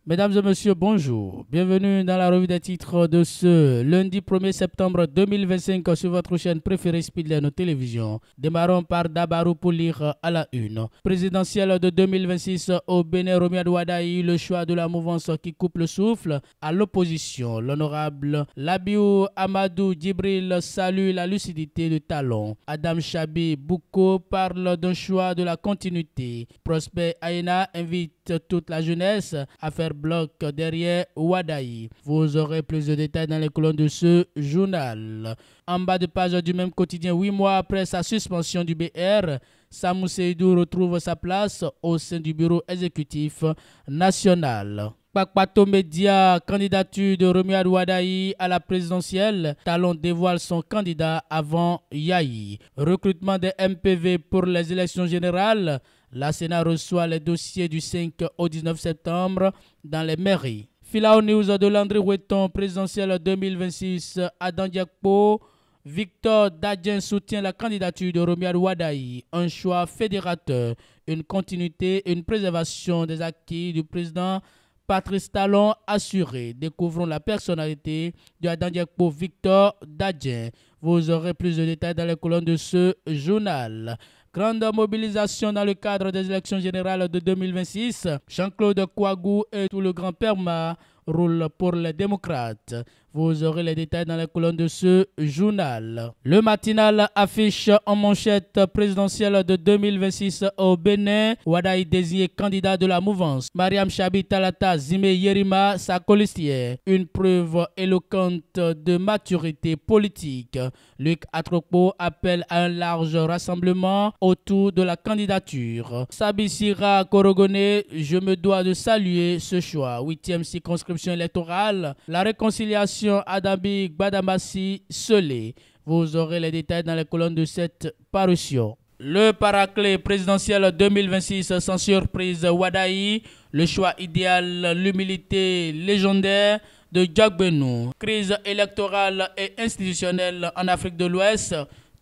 Mesdames et messieurs, bonjour. Bienvenue dans la revue des titres de ce lundi 1er septembre 2025 sur votre chaîne préférée Speedline Télévision. Démarrons par Dabarou pour lire à la une. Présidentielle de 2026 au Bénin, Romuald Wadaï, le choix de la mouvance qui coupe le souffle à l'opposition. L'honorable Labiou Amadou Djibril salue la lucidité de Talon. Adam Chabi Bouko parle d'un choix de la continuité. Prosper Aina invite toute la jeunesse à faire bloc derrière Wadaï. Vous aurez plus de détails dans les colonnes de ce journal. En bas de page du même quotidien, 8 mois après sa suspension du BR, Samou Seydou retrouve sa place au sein du bureau exécutif national. Pakpato Média, candidature de Romuald Wadaï à la présidentielle. Talon dévoile son candidat avant Yahi. Recrutement des MPV pour les élections générales. La Sénat reçoit les dossiers du 5 au 19 septembre dans les mairies. Filao News de Landry Ouetton, présidentielle 2026 à Dandiakpo. Victor Dadjen soutient la candidature de Romuald Wadaï. Un choix fédérateur, une continuité, une préservation des acquis du président Patrice Talon assuré. Découvrons la personnalité de Dandiakpo Victor Dadjen. Vous aurez plus de détails dans les colonnes de ce journal. Grande mobilisation dans le cadre des élections générales de 2026. Jean-Claude Kouagou et tout le grand Perma roulent pour les démocrates. Vous aurez les détails dans les colonnes de ce journal. Le matinal affiche en manchette présidentielle de 2026 au Bénin. Wadaï désigné candidat de la mouvance. Mariam Chabi Talata Zime Yerima, sa colistière. Une preuve éloquente de maturité politique. Luc Atropo appelle à un large rassemblement autour de la candidature. Sabi Sira Korogone, je me dois de saluer ce choix. 8e circonscription électorale. La réconciliation Adambi Gbadamassi Selé. Vous aurez les détails dans les colonnes de cette parution. Le paraclet présidentiel 2026 sans surprise Wadaï. Le choix idéal, l'humilité légendaire de Djagbenou. Crise électorale et institutionnelle en Afrique de l'Ouest.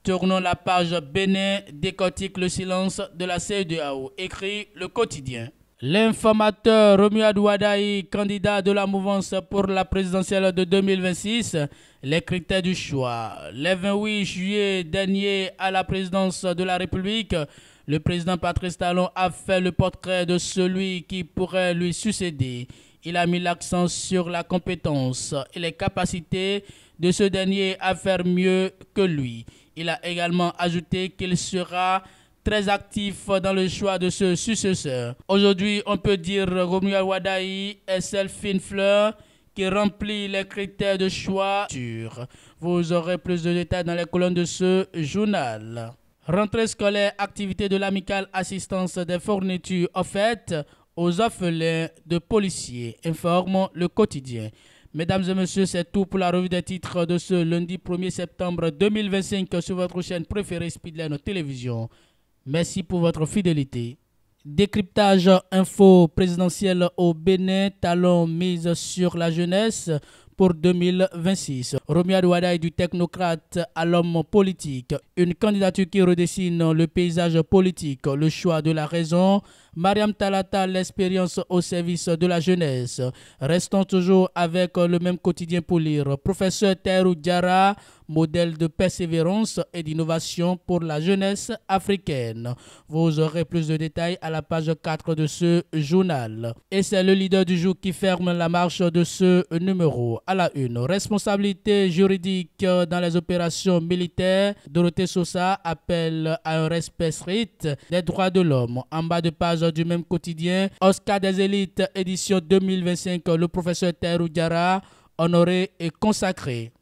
Tournons la page Bénin, décortique le silence de la CEDEAO, écrit le quotidien. L'informateur Romuald Wadaï, candidat de la mouvance pour la présidentielle de 2026, les critères du choix. Le 28 juillet dernier à la présidence de la République, le président Patrice Talon a fait le portrait de celui qui pourrait lui succéder. Il a mis l'accent sur la compétence et les capacités de ce dernier à faire mieux que lui. Il a également ajouté qu'il sera très actif dans le choix de ce successeur. Aujourd'hui, on peut dire Romuald Wadaï est celle fine fleur qui remplit les critères de choix. Vous aurez plus de détails dans les colonnes de ce journal. Rentrée scolaire, activité de l'amicale assistance des fournitures offertes aux orphelins de policiers, informe le quotidien. Mesdames et messieurs, c'est tout pour la revue des titres de ce lundi 1er septembre 2025 sur votre chaîne préférée Speedline Télévision. Merci pour votre fidélité. Décryptage info présidentiel au Bénin, Talon mise sur la jeunesse pour 2026. Romuald Wadaï du technocrate à l'homme politique. Une candidature qui redessine le paysage politique, le choix de la raison. Mariam Talata, l'expérience au service de la jeunesse. Restons toujours avec le même quotidien pour lire. Professeur Terou Diarra, modèle de persévérance et d'innovation pour la jeunesse africaine. Vous aurez plus de détails à la page 4 de ce journal. Et c'est le leader du jour qui ferme la marche de ce numéro. À la une, responsabilité juridique dans les opérations militaires. Dorothée Sosa appelle à un respect strict des droits de l'homme. En bas de page du même quotidien, Oscar des élites, édition 2025, le professeur Terou Diarra, honoré et consacré.